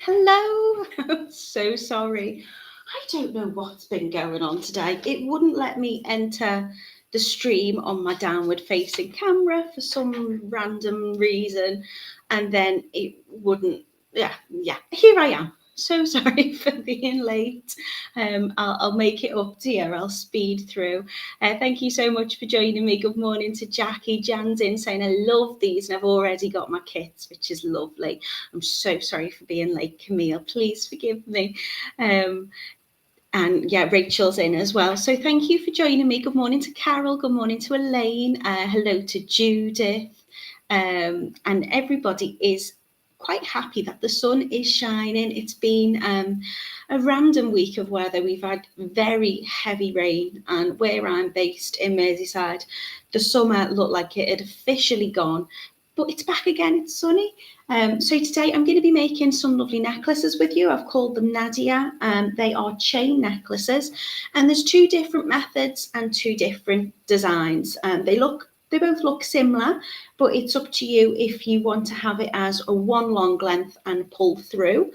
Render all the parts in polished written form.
Hello. I'm so sorry. I don't know what's been going on today. It wouldn't let me enter the stream on my downward facing camera for some random reason. And then it wouldn't. Yeah. Here I am. So sorry for being late. I'll make it up to you. I'll speed through. Thank you so much for joining me. Good morning to Jackie Jansin saying I love these and I've already got my kits, which is lovely. I'm so sorry for being late, Camille. Please forgive me. And yeah, Rachel's in as well. So thank you for joining me. Good morning to Carol. Good morning to Elaine. Hello to Judith. And everybody is quite happy that the sun is shining. It's been a random week of weather. We've had very heavy rain, and where I'm based in Merseyside, the summer looked like it had officially gone. But it's back again, it's sunny. So today I'm going to be making some lovely necklaces with you. I've called them Nadia. They are chain necklaces, and there's two different methods and two different designs. They both look similar, but it's up to you if you want to have it as a one long length and pull through,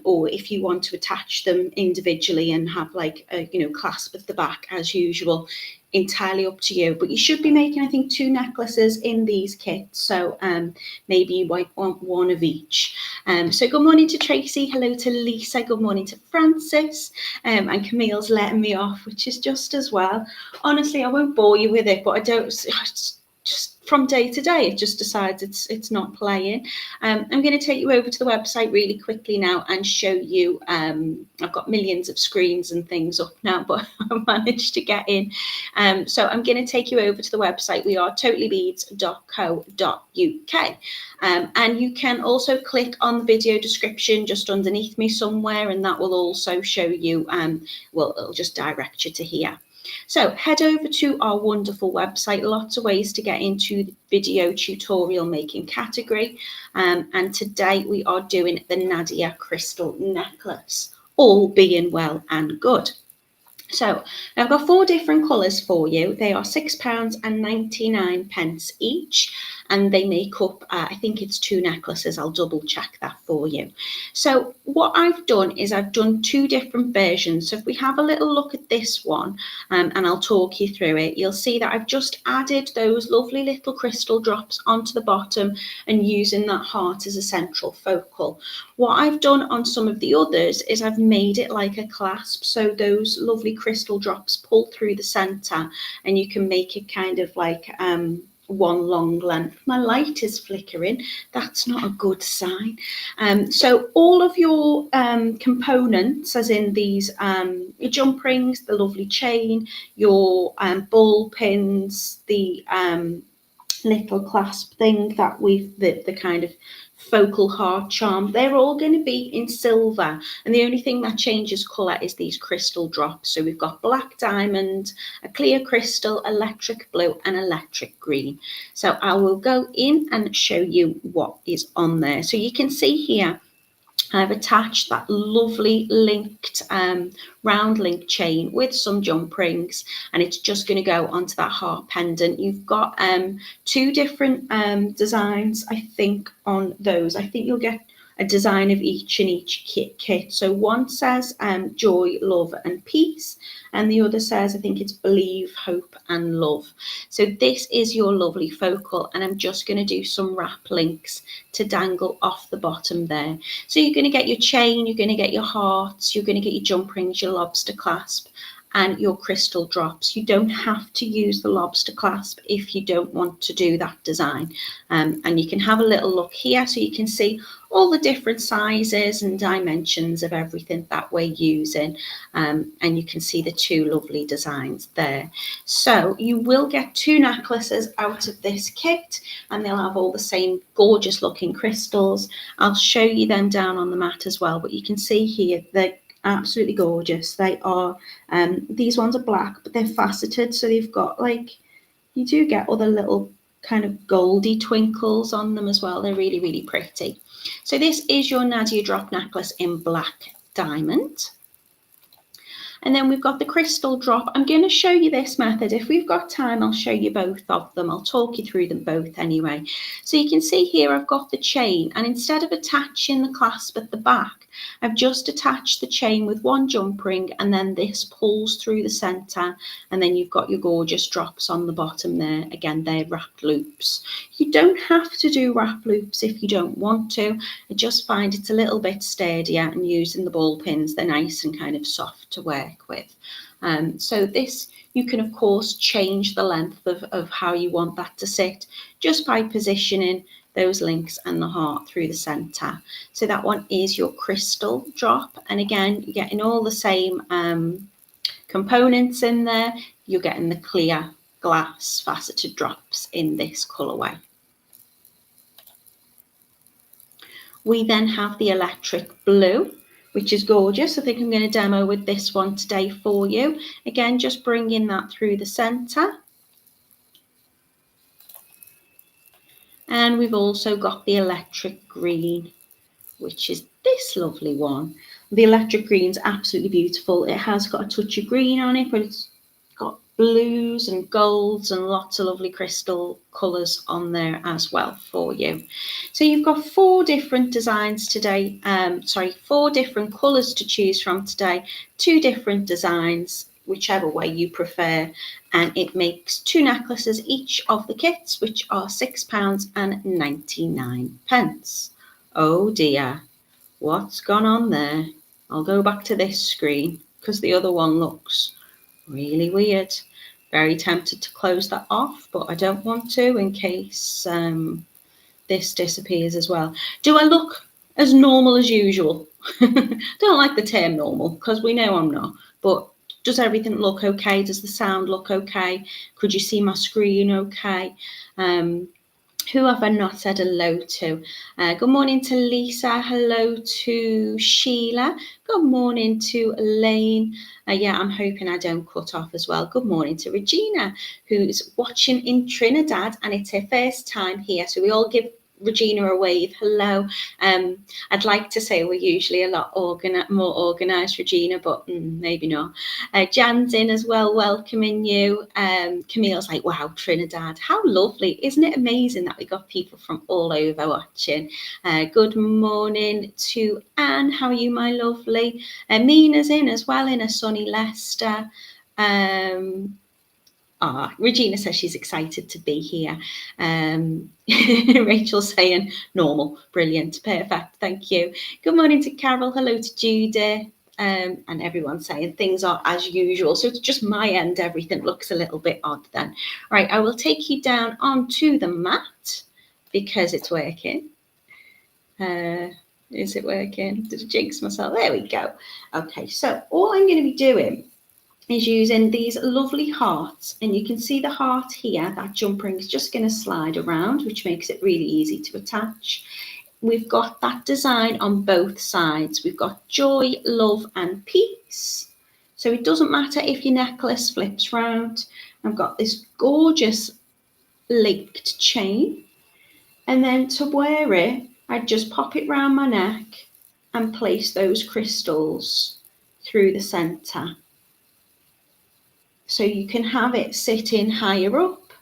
or if you want to attach them individually and have like a clasp at the back as usual. Entirely up to you, but you should be making, I think, 2 necklaces in these kits, so maybe you might want one of each. So good morning to Tracy, hello to Lisa, good morning to Francis, and Camille's letting me off, which is just as well. Honestly, I won't bore you with it, but I don't just from day to day it just decides it's not playing. I'm going to take you over to the website really quickly now and show you. I've got millions of screens and things up now, but I managed to get in. So I'm going to take you over to the website. We are totallybeads.co.uk, and you can also click on the video description just underneath me somewhere, and that will also show you. It'll just direct you to here. So head over to our wonderful website. Lots of ways to get into the video tutorial making category. And today we are doing the Nadia crystal necklace, all being well and good. So I've got 4 different colours for you. They are £6.99 each, and they make up, I think it's 2 necklaces. I'll double check that for you. So what I've done is I've done 2 different versions. So if we have a little look at this one, and I'll talk you through it, you'll see that I've just added those lovely little crystal drops onto the bottom and using that heart as a central focal. What I've done on some of the others is I've made it like a clasp, so those lovely crystal drops pull through the centre and you can make it kind of like one long length. My light is flickering. That's not a good sign. So all of your components, as in these your jump rings, the lovely chain, your ball pins, the little clasp thing that the kind of focal heart charm, they're all going to be in silver, and the only thing that changes colour is these crystal drops. So we've got black diamond, a clear crystal, electric blue and electric green. So I will go in and show you what is on there. So you can see here I've attached that lovely linked round link chain with some jump rings, and it's just going to go onto that heart pendant. You've got 2 different designs, I think, on those. I think you'll get a design of each in each kit. So one says joy, love and peace, and the other says, I think it's believe, hope and love. So this is your lovely focal, and I'm just going to do some wrap links to dangle off the bottom there. So you're going to get your chain, you're going to get your hearts, you're going to get your jump rings, your lobster clasp and your crystal drops. You don't have to use the lobster clasp if you don't want to do that design. And you can have a little look here so you can see all the different sizes and dimensions of everything that we're using. And you can see the 2 lovely designs there. So you will get 2 necklaces out of this kit, and they'll have all the same gorgeous looking crystals. I'll show you them down on the mat as well, but you can see here that absolutely gorgeous. They are these ones are black, but they're faceted, so they've got like, you do get other little kind of goldy twinkles on them as well. They're really, really pretty. So this is your Nadia drop necklace in black diamond. And then we've got the crystal drop. I'm going to show you this method. If we've got time, I'll show you both of them. I'll talk you through them both anyway. So you can see here I've got the chain, and instead of attaching the clasp at the back, I've just attached the chain with one jump ring, and then this pulls through the centre, and then you've got your gorgeous drops on the bottom there. Again, they're wrap loops. You don't have to do wrap loops if you don't want to. I just find it's a little bit sturdier, and using the ball pins, they're nice and kind of soft to work with. So this, you can of course change the length of how you want that to sit just by positioning those links and the heart through the centre. So that one is your crystal drop, and again you're getting all the same components in there. You're getting the clear glass faceted drops in this colourway. We then have the electric blue, which is gorgeous. I think I'm going to demo with this one today for you. Again, just bringing that through the centre. And we've also got the electric green, which is this lovely one. The electric green's absolutely beautiful. It has got a touch of green on it, but it's got blues and golds and lots of lovely crystal colours on there as well for you. So you've got 4 different designs today, 4 different colours to choose from today, 2 different designs, whichever way you prefer, and it makes 2 necklaces each of the kits, which are £6.99. Oh dear, what's gone on there? I'll go back to this screen because the other one looks really weird. Very tempted to close that off, but I don't want to in case this disappears as well. Do I look as normal as usual? Don't like the term normal because we know I'm not, but does everything look okay? Does the sound look okay? Could you see my screen okay? Who have I not said hello to? Good morning to Lisa. Hello to Sheila. Good morning to Elaine. Yeah, I'm hoping I don't cut off as well. Good morning to Regina, who's watching in Trinidad, and it's her first time here. So we all give Regina a wave. Hello. I'd like to say we're usually a lot more organised, Regina, but maybe not. Jan's in as well, welcoming you. Camille's like, wow, Trinidad, how lovely. Isn't it amazing that we got people from all over watching? Good morning to Anne. How are you, my lovely? Mina's in as well, in a sunny Leicester. Regina says she's excited to be here. Rachel's saying normal, brilliant, perfect, thank you. Good morning to Carol, hello to Judy, and everyone saying things are as usual. So it's just my end, everything looks a little bit odd then. Right, I will take you down onto the mat because it's working. Is it working? Did I jinx myself? There we go. Okay, so all I'm going to be doing is using these lovely hearts, and you can see the heart here. That jump ring is just going to slide around, which makes it really easy to attach. We've got that design on both sides. We've got joy, love and peace. So it doesn't matter if your necklace flips round. I've got this gorgeous linked chain, and then to wear it, I'd just pop it round my neck and place those crystals through the centre. So you can have it sitting higher up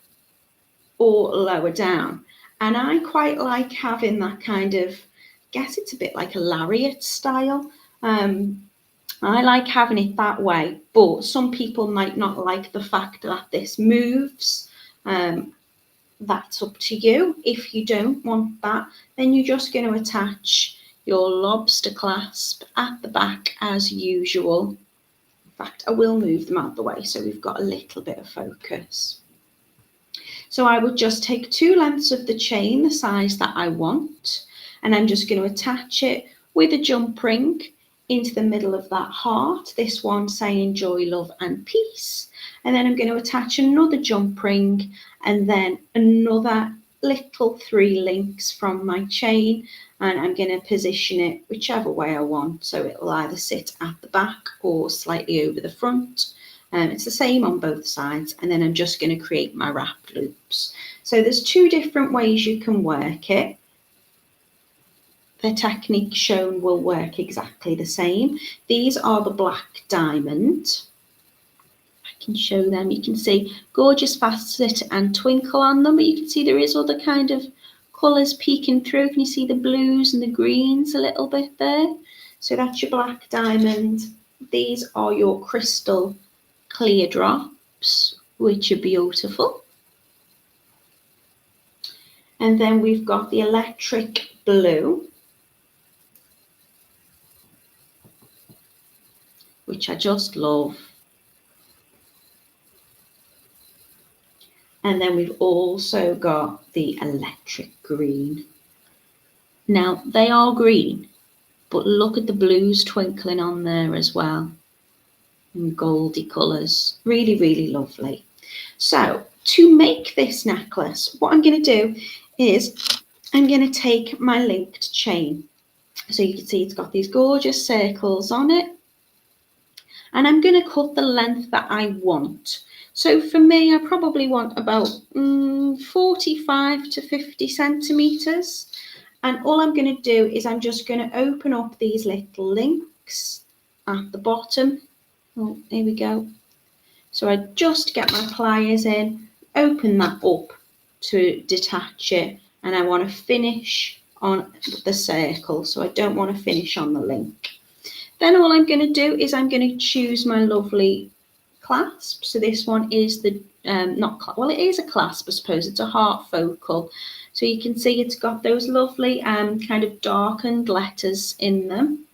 or lower down. And I quite like having that kind of, I guess it's a bit like a lariat style. I like having it that way, but some people might not like the fact that this moves. That's up to you. If you don't want that, then you're just going to attach your lobster clasp at the back as usual. In fact, I will move them out of the way so we've got a little bit of focus. So I would just take 2 lengths of the chain, the size that I want, and I'm just going to attach it with a jump ring into the middle of that heart, this one saying joy, love and peace. And then I'm going to attach another jump ring and then another little 3 links from my chain, and I'm going to position it whichever way I want, so it'll either sit at the back or slightly over the front. It's the same on both sides, and then I'm just going to create my wrap loops. So there's 2 different ways you can work it. the technique shown will work exactly the same. These are the black diamond. I can show them. You can see gorgeous facet and twinkle on them, but you can see there is other kind of colours peeking through. Can you see the blues and the greens a little bit there? So that's your black diamond. These are your crystal clear drops, which are beautiful. And then we've got the electric blue, which I just love. And then we've also got the electric green. Now, they are green, but look at the blues twinkling on there as well. And goldy colours. Really, really lovely. So, to make this necklace, what I'm going to do is I'm going to take my linked chain. So you can see it's got these gorgeous circles on it. And I'm going to cut the length that I want. So for me, I probably want about 45 to 50 centimetres. And all I'm going to do is I'm just going to open up these little links at the bottom. Oh, here we go. So I just get my pliers in, open that up to detach it. And I want to finish on the circle. So I don't want to finish on the link. Then all I'm going to do is I'm going to choose my lovely clasp. So this one is the, it is a clasp, I suppose. It's a heart focal. So you can see it's got those lovely kind of darkened letters in them.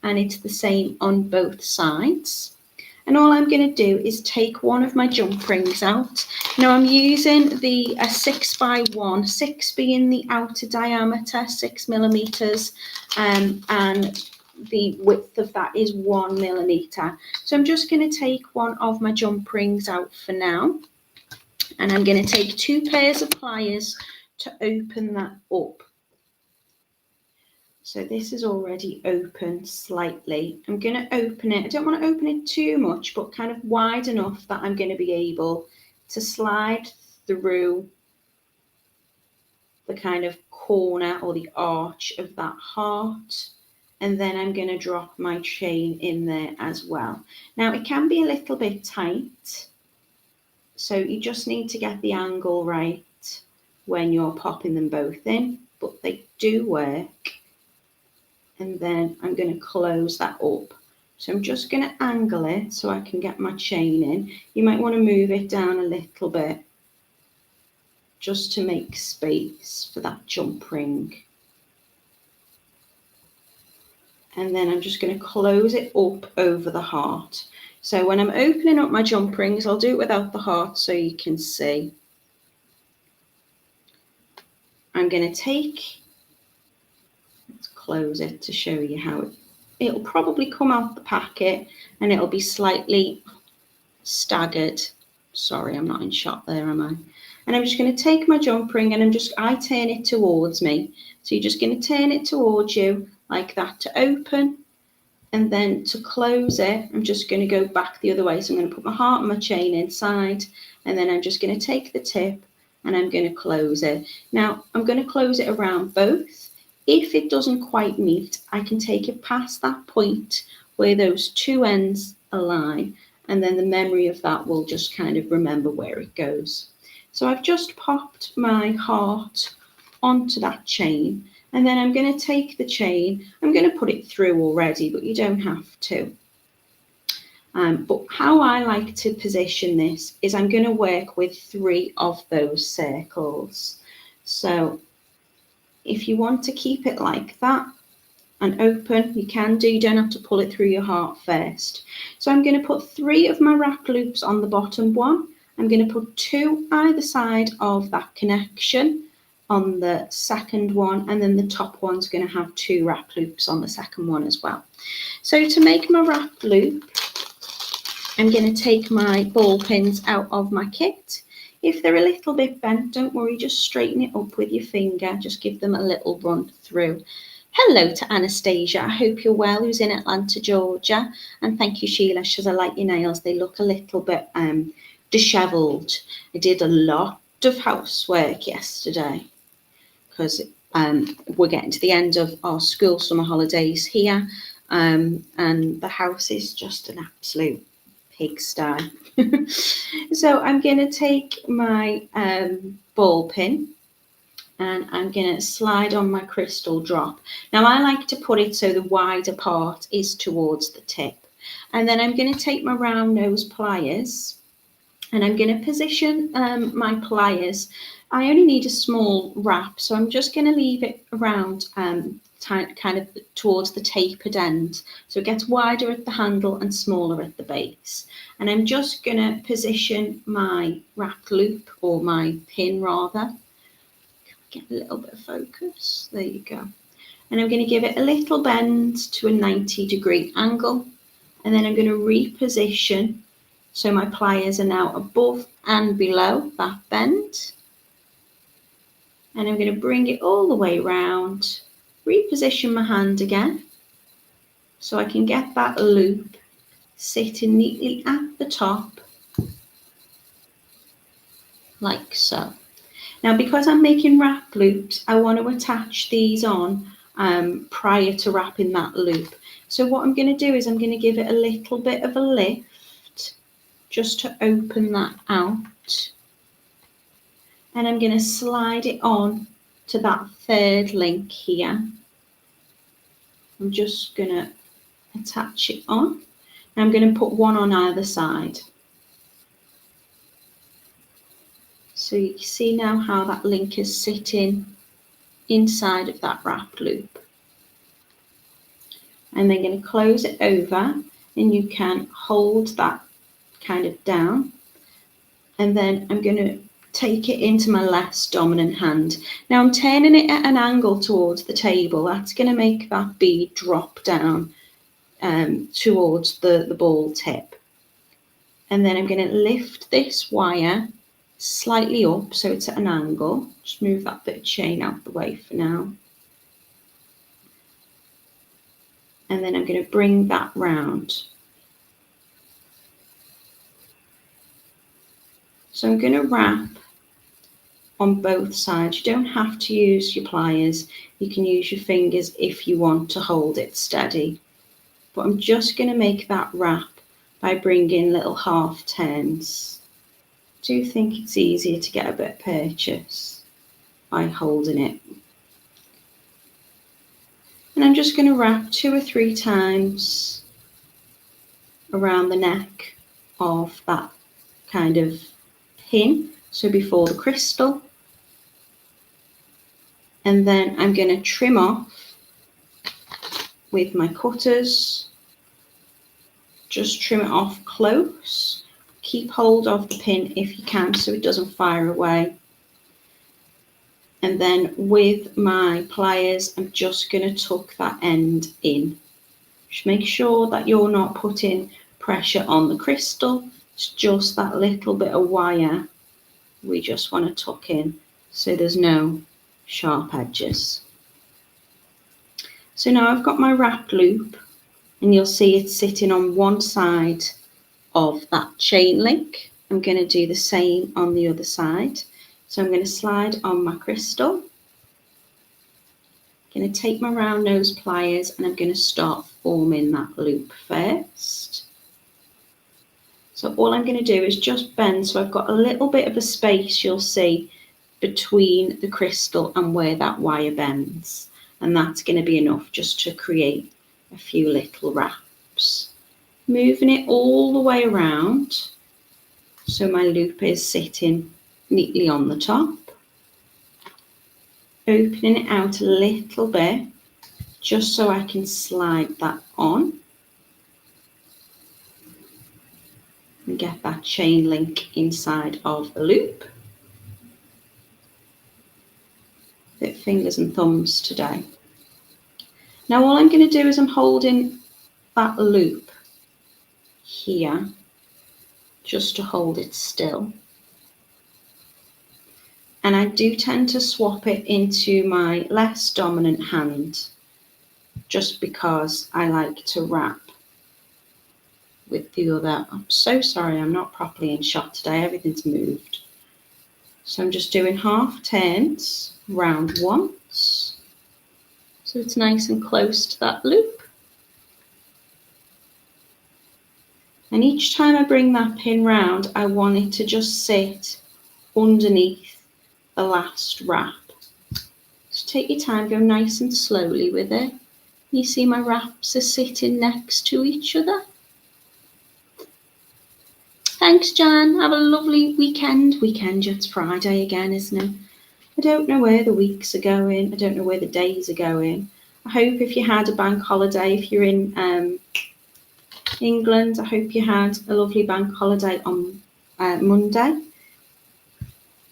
And it's the same on both sides. And all I'm going to do is take one of my jump rings out. Now I'm using a 6x1, 6 being the outer diameter, 6 millimeters, and the width of that is 1 millimeter. So I'm just going to take one of my jump rings out for now. And I'm going to take 2 pairs of pliers to open that up. So this is already open slightly. I'm going to open it. I don't want to open it too much, but kind of wide enough that I'm going to be able to slide through the kind of corner or the arch of that heart. And then I'm going to drop my chain in there as well. Now it can be a little bit tight. So you just need to get the angle right when you're popping them both in, but they do work. And then I'm going to close that up. So I'm just going to angle it so I can get my chain in. You might want to move it down a little bit just to make space for that jump ring. And then I'm just going to close it up over the heart. So when I'm opening up my jump rings, I'll do it without the heart so you can see. I'm going to take, let's close it to show you how it'll probably come out the packet and it'll be slightly staggered. Sorry, I'm not in shot there, am I? And I'm just going to take my jump ring and I turn it towards me. So you're just going to turn it towards you like that to open, and then to close it, I'm just going to go back the other way. So I'm going to put my heart and my chain inside, and then I'm just going to take the tip and I'm going to close it. Now I'm going to close it around both. If it doesn't quite meet, I can take it past that point where those 2 ends align, and then the memory of that will just kind of remember where it goes. So I've just popped my heart onto that chain, and then I'm going to take the chain. I'm going to put it through already, but you don't have to. But how I like to position this is I'm going to work with 3 of those circles. So if you want to keep it like that and open, you can do. You don't have to pull it through your heart first. So I'm going to put 3 of my wrap loops on the bottom one. I'm going to put 2 either side of that connection on the second one, and then the top one's going to have 2 wrap loops on the second one as well. So to make my wrap loop, I'm going to take my ball pins out of my kit. If they're a little bit bent, don't worry, just straighten it up with your finger, just give them a little run through. Hello to Anastasia, I hope you're well, who's in Atlanta, Georgia. And thank you, Sheila, she says, I like your nails, they look a little bit dishevelled. I did a lot of housework yesterday because we're getting to the end of our school summer holidays here, and the house is just an absolute pigsty. So I'm going to take my ball pin and I'm going to slide on my crystal drop. Now I like to put it so the wider part is towards the tip. And then I'm going to take my round nose pliers and I'm going to position my pliers. I only need a small wrap, so I'm just going to leave it around kind of towards the tapered end. So it gets wider at the handle and smaller at the base. And I'm just going to position my wrapped loop, or my pin rather. Get a little bit of focus. There you go. And I'm going to give it a little bend to a 90-degree angle. And then I'm going to reposition. So my pliers are now above and below that bend. And I'm going to bring it all the way round, reposition my hand again, so I can get that loop sitting neatly at the top, like so. Now, because I'm making wrap loops, I want to attach these on prior to wrapping that loop. So what I'm going to do is I'm going to give it a little bit of a lift, just to open that out. And I'm going to slide it on to that third link here. I'm just going to attach it on. And I'm going to put one on either side. So you can see now how that link is sitting inside of that wrap loop. And then going to close it over, and you can hold that kind of down. And then I'm going to take it into my less dominant hand. Now I'm turning it at an angle towards the table. That's going to make that bead drop down towards the ball tip. And then I'm going to lift this wire slightly up so it's at an angle. Just move that bit of chain out the way for now. And then I'm going to bring that round. So I'm going to wrap on both sides. You don't have to use your pliers. You can use your fingers if you want to hold it steady. But I'm just going to make that wrap by bringing little half turns. I do think it's easier to get a bit of purchase by holding it. And I'm just going to wrap 2 or 3 times around the neck of that kind of pin, so before the crystal. And then I'm going to trim off with my cutters. Just trim it off close. Keep hold of the pin if you can so it doesn't fire away. And then with my pliers, I'm just going to tuck that end in. Just make sure that you're not putting pressure on the crystal. It's just that little bit of wire we just want to tuck in so there's no sharp edges. So now I've got my wrap loop, and you'll see it's sitting on one side of that chain link. I'm going to do the same on the other side. So I'm going to slide on my crystal. I'm going to take my round nose pliers and I'm going to start forming that loop first. So all I'm going to do is just bend, so I've got a little bit of a space, you'll see, between the crystal and where that wire bends. And that's going to be enough just to create a few little wraps. Moving it all the way around so my loop is sitting neatly on the top. Opening it out a little bit just so I can slide that on and get that chain link inside of the loop. Bit fingers and thumbs today. Now all I'm going to do is I'm holding that loop here just to hold it still. And I do tend to swap it into my less dominant hand just because I like to wrap with the other. I'm so sorry, I'm not properly in shot today. Everything's moved. So I'm just doing half turns round once. so it's nice and close to that loop. And each time I bring that pin round, I want it to just sit underneath the last wrap. So take your time, go nice and slowly with it. You see my wraps are sitting next to each other. Thanks, Jan. Have a lovely weekend. It's Friday again, isn't it? I don't know where the weeks are going. I don't know where the days are going. I hope if you had a bank holiday, if you're in England, I hope you had a lovely bank holiday on Monday.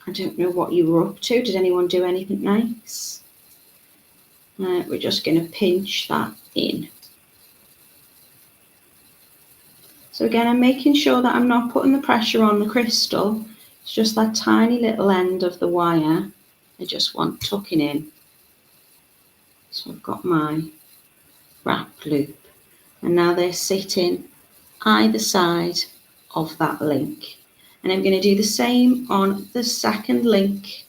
I don't know what you were up to. Did anyone do anything nice? We're just going to pinch that in. So again, I'm making sure that I'm not putting the pressure on the crystal. It's just that tiny little end of the wire I just want tucking in. So I've got my wrap loop, and now they're sitting either side of that link. And I'm going to do the same on the second link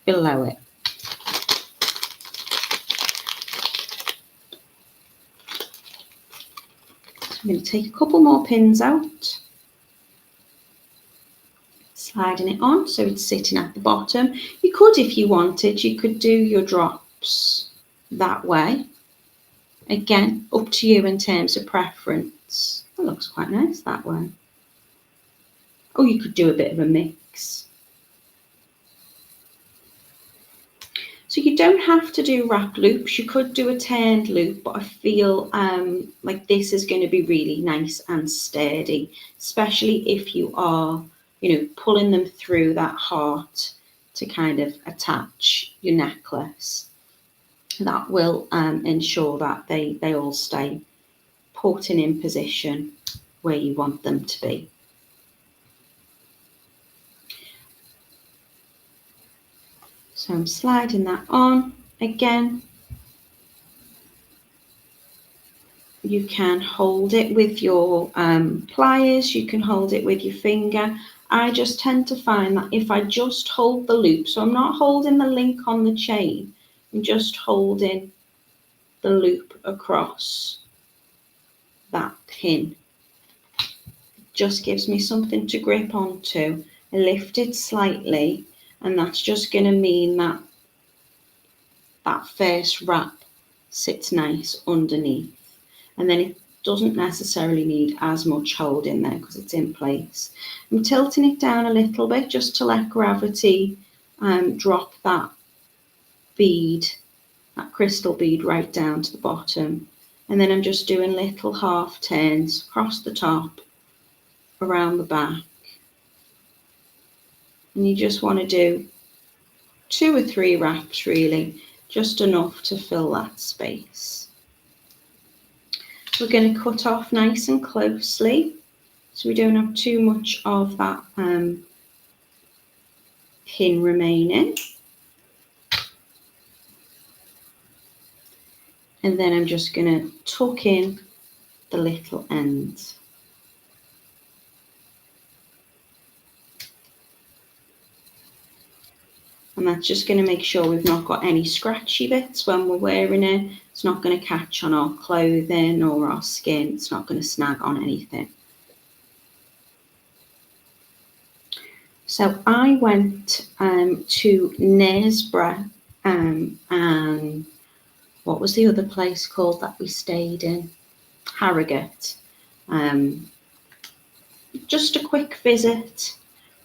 below it. So I'm going to take a couple more pins out, sliding it on so it's sitting at the bottom. You could, if you wanted, you could do your drops that way. Again, up to you in terms of preference. That looks quite nice that way. Or you could do a bit of a mix. So you don't have to do wrap loops. You could do a turned loop, but I feel like this is going to be really nice and sturdy, especially if you are, pulling them through that heart to kind of attach your necklace. That will ensure that they all stay put in position where you want them to be. So I'm sliding that on. Again, you can hold it with your pliers, you can hold it with your finger. I just tend to find that if I just hold the loop, so I'm not holding the link on the chain, I'm just holding the loop across that pin. It just gives me something to grip onto. I lift it slightly, and that's just going to mean that that first wrap sits nice underneath, and then it doesn't necessarily need as much hold in there because it's in place. I'm tilting it down a little bit just to let gravity drop that bead, that crystal bead, right down to the bottom, and then I'm just doing little half turns across the top, around the back, and you just want to do 2 or 3 wraps really, just enough to fill that space. We're going to cut off nice and closely so we don't have too much of that pin remaining. And then I'm just going to tuck in the little ends. And that's just going to make sure we've not got any scratchy bits when we're wearing it. It's not going to catch on our clothing or our skin. It's not going to snag on anything. So I went to Knaresborough and what was the other place called that we stayed in? Harrogate. Just a quick visit.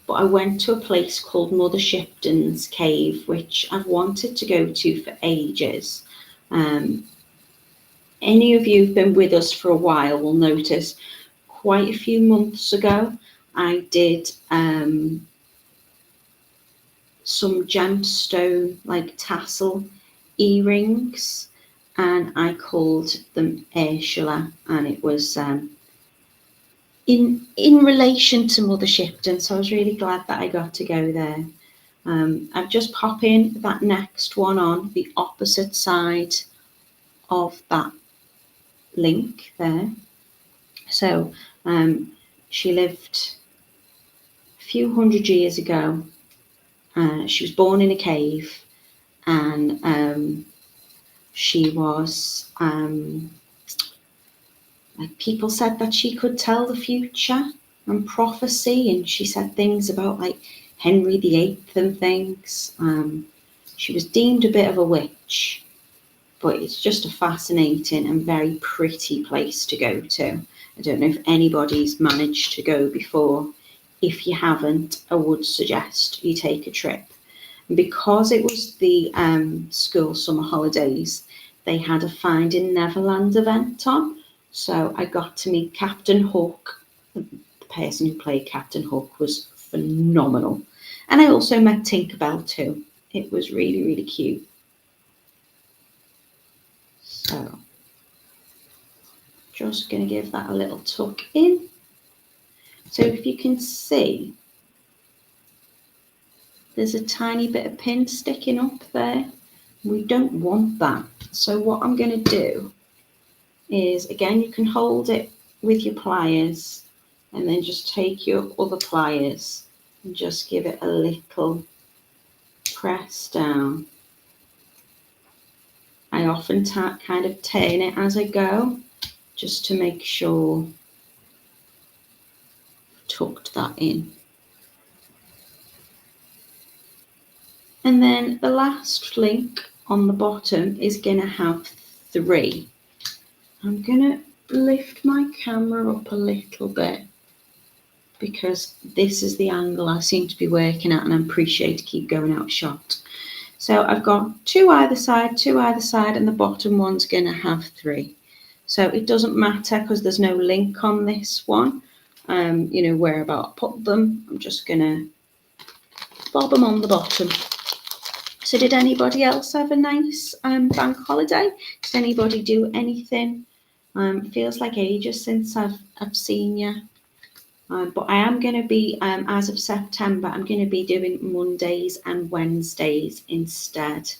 But I went to a place called Mother Shipton's Cave, which I've wanted to go to for ages. Any of you who've been with us for a while will notice quite a few months ago I did some gemstone like tassel earrings, and I called them Ursula, and it was in relation to Mother Shipton, so I was really glad that I got to go there. I've just popped in that next one on the opposite side of that link there. So she lived a few hundred years ago. She was born in a cave, and She was, like, people said that she could tell the future and prophecy, and she said things about like Henry VIII and things. She was deemed a bit of a witch, but it's just a fascinating and very pretty place to go to. I don't know if anybody's managed to go before. If you haven't, I would suggest you take a trip. And because it was the school summer holidays, they had a Finding Neverland event on. So I got to meet Captain Hook. The person who played Captain Hook was phenomenal. And I also met Tinkerbell too. It was really, really cute. So just going to give that a little tuck in. So if you can see, there's a tiny bit of pin sticking up there. We don't want that. So what I'm going to do is, again, you can hold it with your pliers and then just take your other pliers and just give it a little press down. I often kind of turn it as I go, just to make sure I've tucked that in. And then the last link on the bottom is going to have 3. I'm going to lift my camera up a little bit because this is the angle I seem to be working at, and I appreciate to keep going out of shot. So I've got 2 either side, and the bottom one's going to have 3. So it doesn't matter because there's no link on this one, you know, where about I put them. I'm just going to bob them on the bottom. So did anybody else have a nice bank holiday? Did anybody do anything? Feels like ages since I've seen you. But I am going to be, as of September, I'm going to be doing Mondays and Wednesdays instead.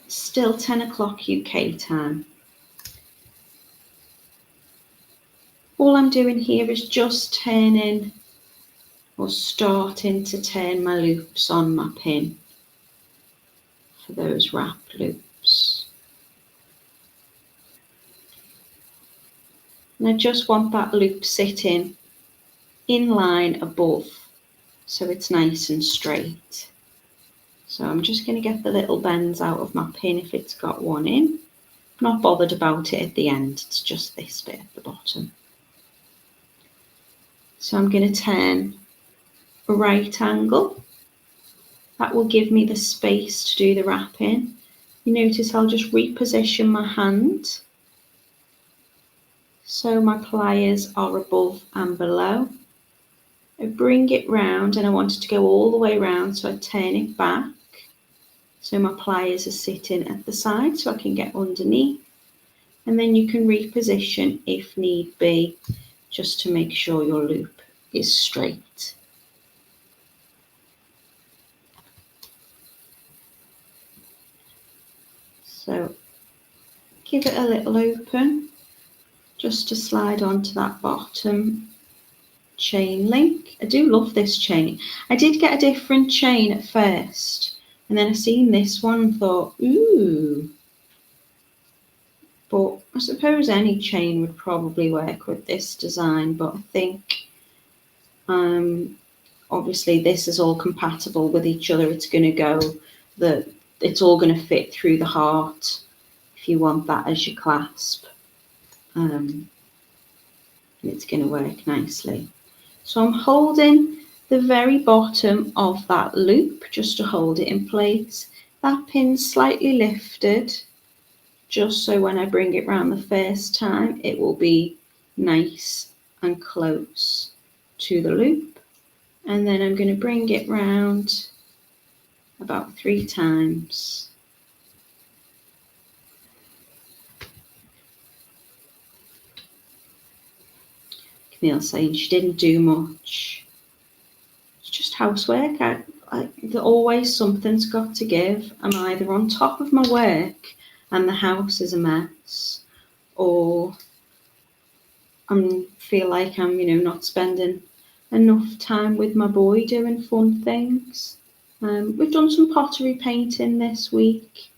Still 10 o'clock UK time. All I'm doing here is just turning or starting to turn my loops on my pin for those wrap loops. And I just want that loop sitting in line above so it's nice and straight. So I'm just going to get the little bends out of my pin if it's got one in. I'm not bothered about it at the end, it's just this bit at the bottom. So I'm going to turn a right angle. That will give me the space to do the wrapping. You notice I'll just reposition my hand so my pliers are above and below. I bring it round, and I want it to go all the way round, so I turn it back so my pliers are sitting at the side so I can get underneath. And then you can reposition if need be, just to make sure your loop is straight. So give it a little open just to slide onto that bottom chain link. I do love this chain. I did get a different chain at first, and then I seen this one and thought, ooh. But I suppose any chain would probably work with this design, but I think obviously this is all compatible with each other. It's going to go, it's all going to fit through the heart if you want that as your clasp. It's going to work nicely. So I'm holding the very bottom of that loop just to hold it in place. That pin's slightly lifted, just so when I bring it round the first time, it will be nice and close to the loop. And then I'm going to bring it round about 3 times. Camille's saying she didn't do much. It's just housework. Always something's got to give. I'm either on top of my work and the house is a mess, or I feel like I'm, not spending enough time with my boy doing fun things. We've done some pottery painting this week.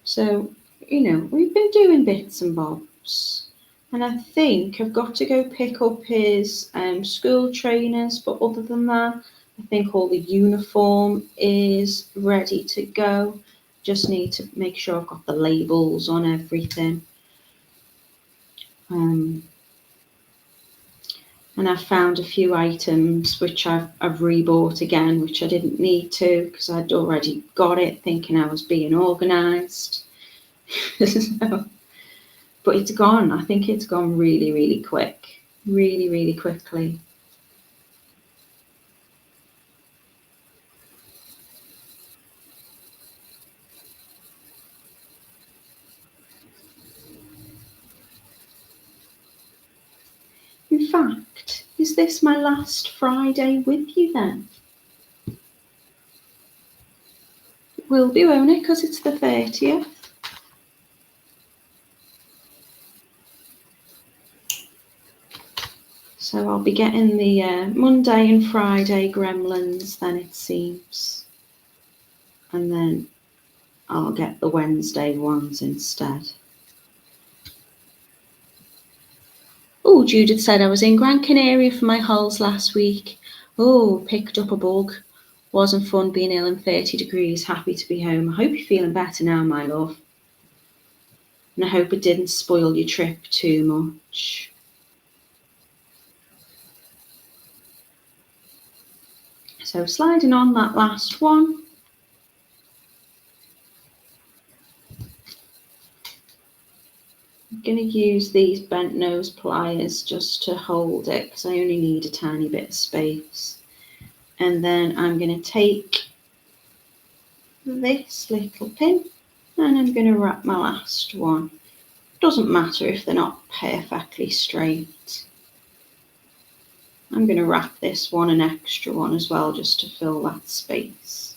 So, we've been doing bits and bobs. And I think I've got to go pick up his school trainers, but other than that, I think all the uniform is ready to go. Just need to make sure I've got the labels on everything. And I've found a few items which I've rebought again, which I didn't need to because I'd already got it thinking I was being organised. So, but it's gone. I think it's gone really, really quick. Really, really quickly. In fact, is this my last Friday with you then? It will be, won't it? Because it's the 30th. So I'll be getting the Monday and Friday gremlins then, it seems. And then I'll get the Wednesday ones instead. Oh, Judith said I was in Gran Canaria for my hulls last week. Oh, picked up a bug. Wasn't fun being ill in 30 degrees. Happy to be home. I hope you're feeling better now, my love. And I hope it didn't spoil your trip too much. So sliding on that last one. I'm going to use these bent nose pliers just to hold it because I only need a tiny bit of space. And then I'm going to take this little pin and I'm going to wrap my last one. Doesn't matter if they're not perfectly straight. I'm going to wrap this one an extra one as well just to fill that space.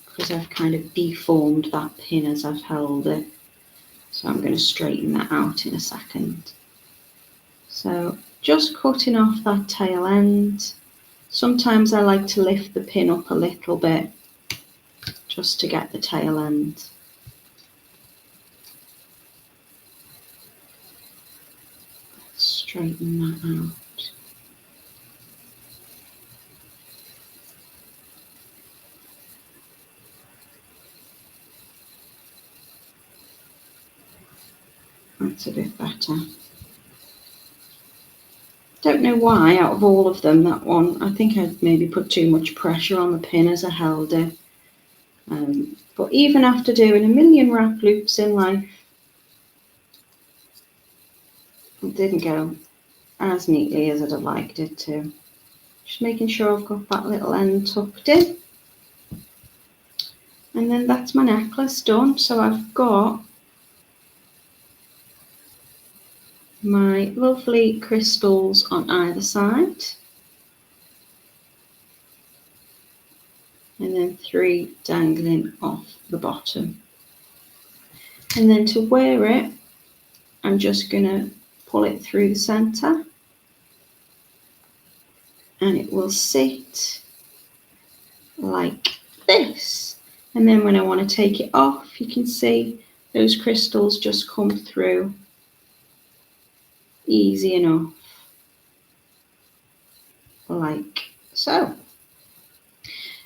Because I've kind of deformed that pin as I've held it. So I'm going to straighten that out in a second. So just cutting off that tail end. Sometimes I like to lift the pin up a little bit just to get the tail end. Straighten that out. That's a bit better. Don't know why, out of all of them, that one, I think I'd maybe put too much pressure on the pin as I held it. But even after doing a million wrap loops in life, it didn't go as neatly as I'd have liked it to. Just making sure I've got that little end tucked in. And then that's my necklace done. So I've got my lovely crystals on either side. And then 3 dangling off the bottom. And then to wear it, I'm just going to pull it through the centre. And it will sit like this. And then when I want to take it off, you can see those crystals just come through easy enough, like so.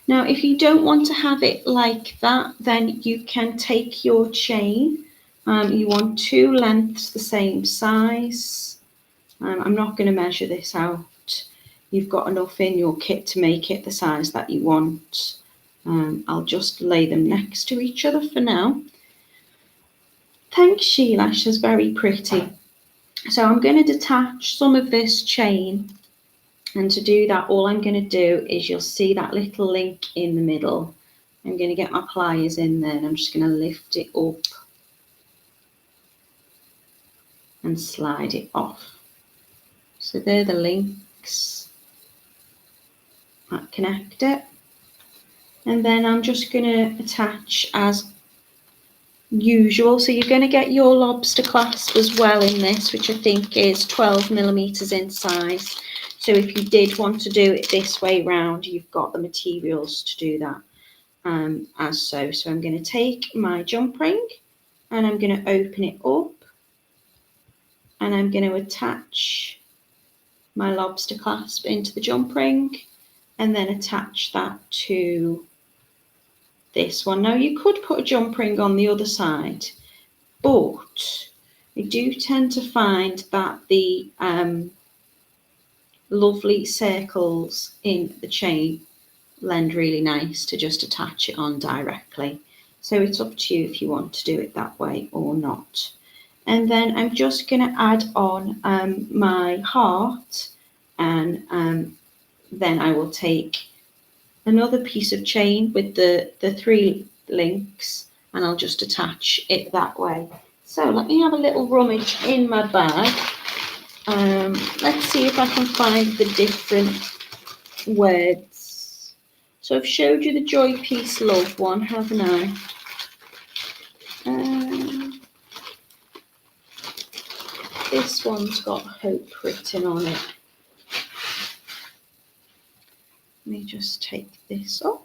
Now, if you don't want to have it like that, then you can take your chain. You want 2 lengths the same size. I'm not going to measure this out. You've got enough in your kit to make it the size that you want. I'll just lay them next to each other for now. Thanks, Sheila, she's very pretty. So I'm going to detach some of this chain, and to do that, all I'm going to do is you'll see that little link in the middle. I'm going to get my pliers in there and I'm just going to lift it up and slide it off. So they're the links that connect it. And then I'm just going to attach as usual. So you're going to get your lobster clasp as well in this, which I think is 12 millimeters in size. So if you did want to do it this way round, you've got the materials to do that as so. So I'm going to take my jump ring and I'm going to open it up and I'm going to attach my lobster clasp into the jump ring and then attach that to this one. Now you could put a jump ring on the other side, but I do tend to find that the lovely circles in the chain lend really nice to just attach it on directly. So it's up to you if you want to do it that way or not. And then I'm just going to add on my heart, and then I will take another piece of chain with the 3 links and I'll just attach it that way. So let me have a little rummage in my bag. Let's see if I can find the different words. So I've showed you the joy, peace, love one, haven't I? This one's got hope written on it. Let me just take this off.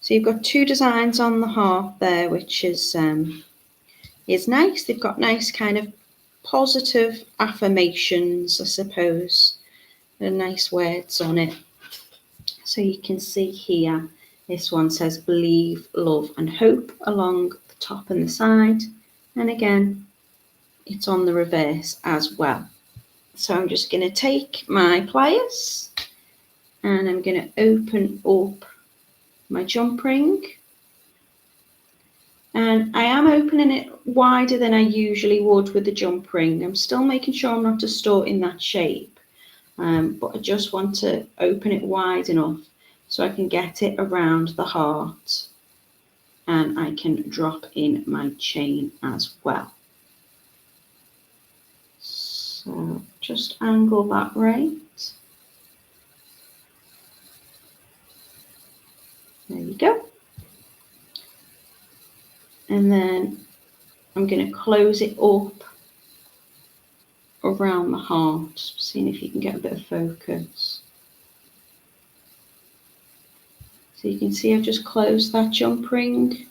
So you've got 2 designs on the heart there, which is nice. They've got nice kind of positive affirmations, I suppose. There are nice words on it. So you can see here, this one says believe, love and hope along the top and the side. And again, it's on the reverse as well. So I'm just going to take my pliers and I'm going to open up my jump ring. And I am opening it wider than I usually would with the jump ring. I'm still making sure I'm not distorting that shape, but I just want to open it wide enough so I can get it around the heart and I can drop in my chain as well. So just angle that right. There you go. And then I'm going to close it up around the heart, seeing if you can get a bit of focus. So you can see I've just closed that jump ring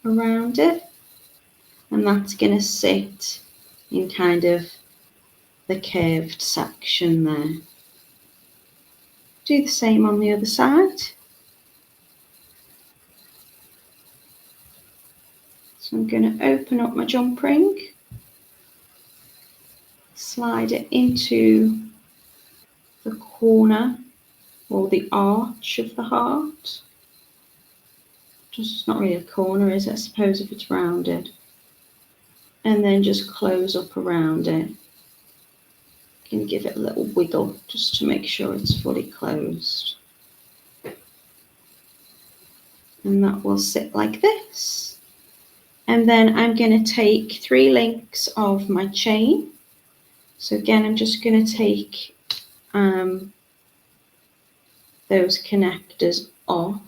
around it, and that's going to sit in kind of the curved section there. Do the same on the other side. So I'm going to open up my jump ring, slide it into the corner or the arch of the heart. Just not really a corner, is it? I suppose if it's rounded. And then just close up around it. Going to give it a little wiggle just to make sure it's fully closed. And that will sit like this. And then I'm going to take 3 links of my chain. So again, I'm just going to take those connectors off.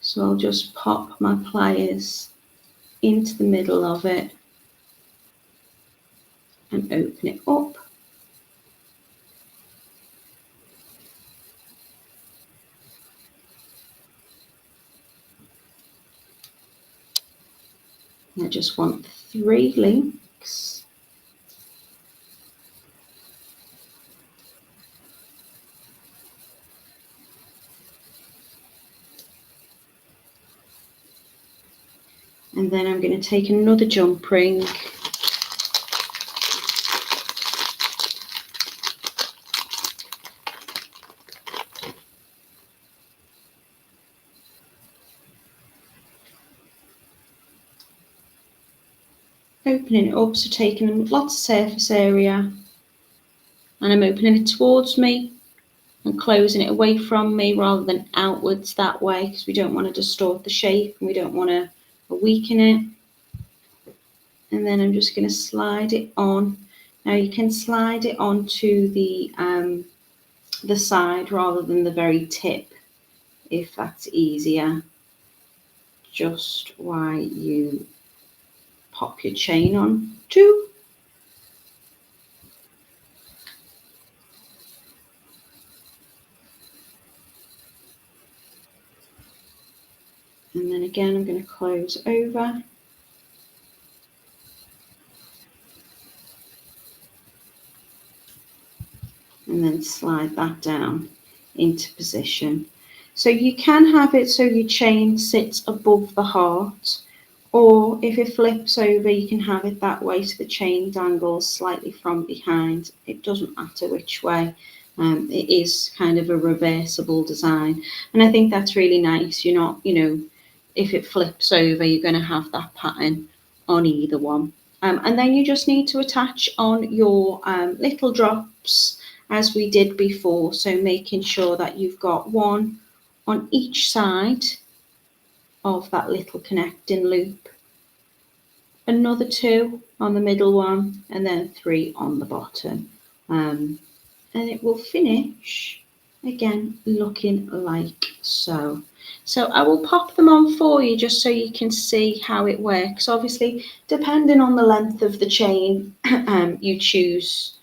So I'll just pop my pliers into the middle of it and open it up. I just want 3 links. And then I'm going to take another jump ring opening it up, so taking lots of surface area, and I'm opening it towards me and closing it away from me rather than outwards that way, because we don't want to distort the shape and we don't want to weaken it. And then I'm just going to slide it on. Now you can slide it onto the side rather than the very tip if that's easier. just why you pop your chain on too. And then again, I'm going to close over. And then slide that down into position. So you can have it so your chain sits above the heart, or if it flips over, you can have it that way so the chain dangles slightly from behind. It doesn't matter which way. It is kind of a reversible design. And I think that's really nice. You're not, if it flips over, you're going to have that pattern on either one. And then you just need to attach on your little drops as we did before. So making sure that you've got one on each side of that little connecting loop, another 2 on the middle one, and then 3 on the bottom. And it will finish again looking like so. So I will pop them on for you just so you can see how it works. Obviously, depending on the length of the chain you choose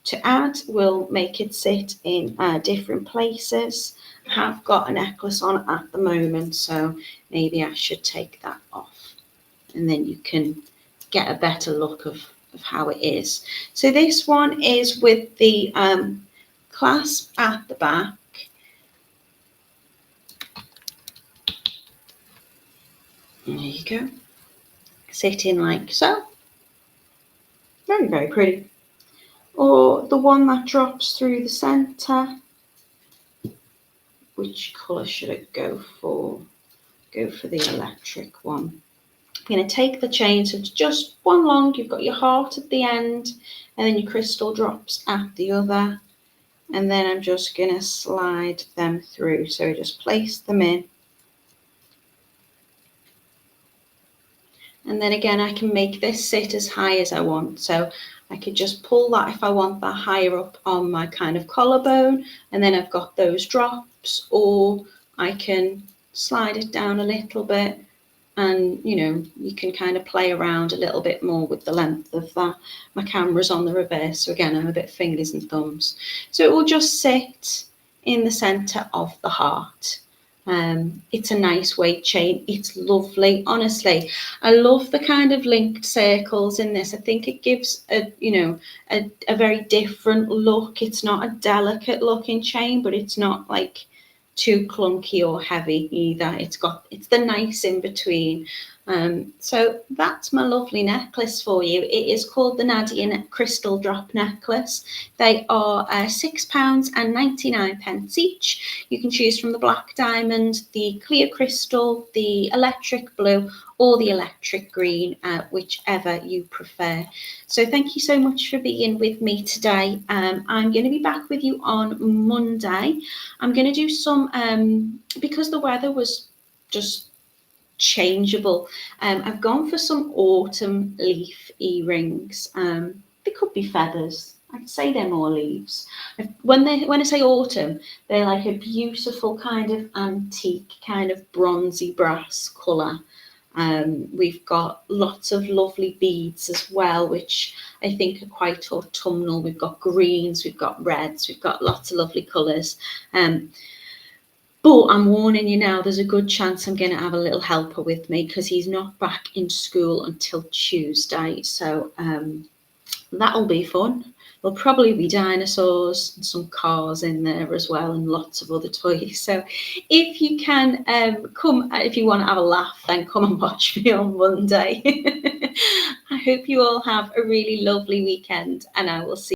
to add, will make it sit in different places. I have got a necklace on at the moment, so maybe I should take that off, and then you can get a better look of how it is. So this one is with the clasp at the back. There you go. Sitting like so. Very, very pretty. Or the one that drops through the centre. Which colour should it go for? Go for the electric one. I'm going to take the chain, so it's just one long. You've got your heart at the end, and then your crystal drops at the other. And then I'm just going to slide them through. So just place them in. And then again, I can make this sit as high as I want. So I could just pull that if I want that higher up on my kind of collarbone, and then I've got those drops, or I can slide it down a little bit, and you can kind of play around a little bit more with the length of that. My camera's on the reverse, so again, I'm a bit fingers and thumbs. So it will just sit in the centre of the heart. It's a nice weight chain. It's lovely. Honestly, I love the kind of linked circles in this. I think it gives a very different look. It's not a delicate looking chain, but it's not like too clunky or heavy either. It's the nice in between. So that's my lovely necklace for you. It is called the Nadia Crystal Drop Necklace. They are £6.99 each. You can choose from the black diamond, the clear crystal, the electric blue, or the electric green, whichever you prefer. So thank you so much for being with me today. I'm going to be back with you on Monday. I'm going to do some, because the weather was just changeable, I've gone for some autumn leaf earrings. They could be feathers. I'd say they're more leaves. When I say autumn, they're like a beautiful kind of antique, kind of bronzy brass colour. We've got lots of lovely beads as well, which I think are quite autumnal. We've got greens, we've got reds, we've got lots of lovely colours. But I'm warning you now, there's a good chance I'm going to have a little helper with me because he's not back in school until Tuesday. So that'll be fun. There'll probably be dinosaurs and some cars in there as well, and lots of other toys. So if you can come, if you want to have a laugh, then come and watch me on Monday. I hope you all have a really lovely weekend, and I will see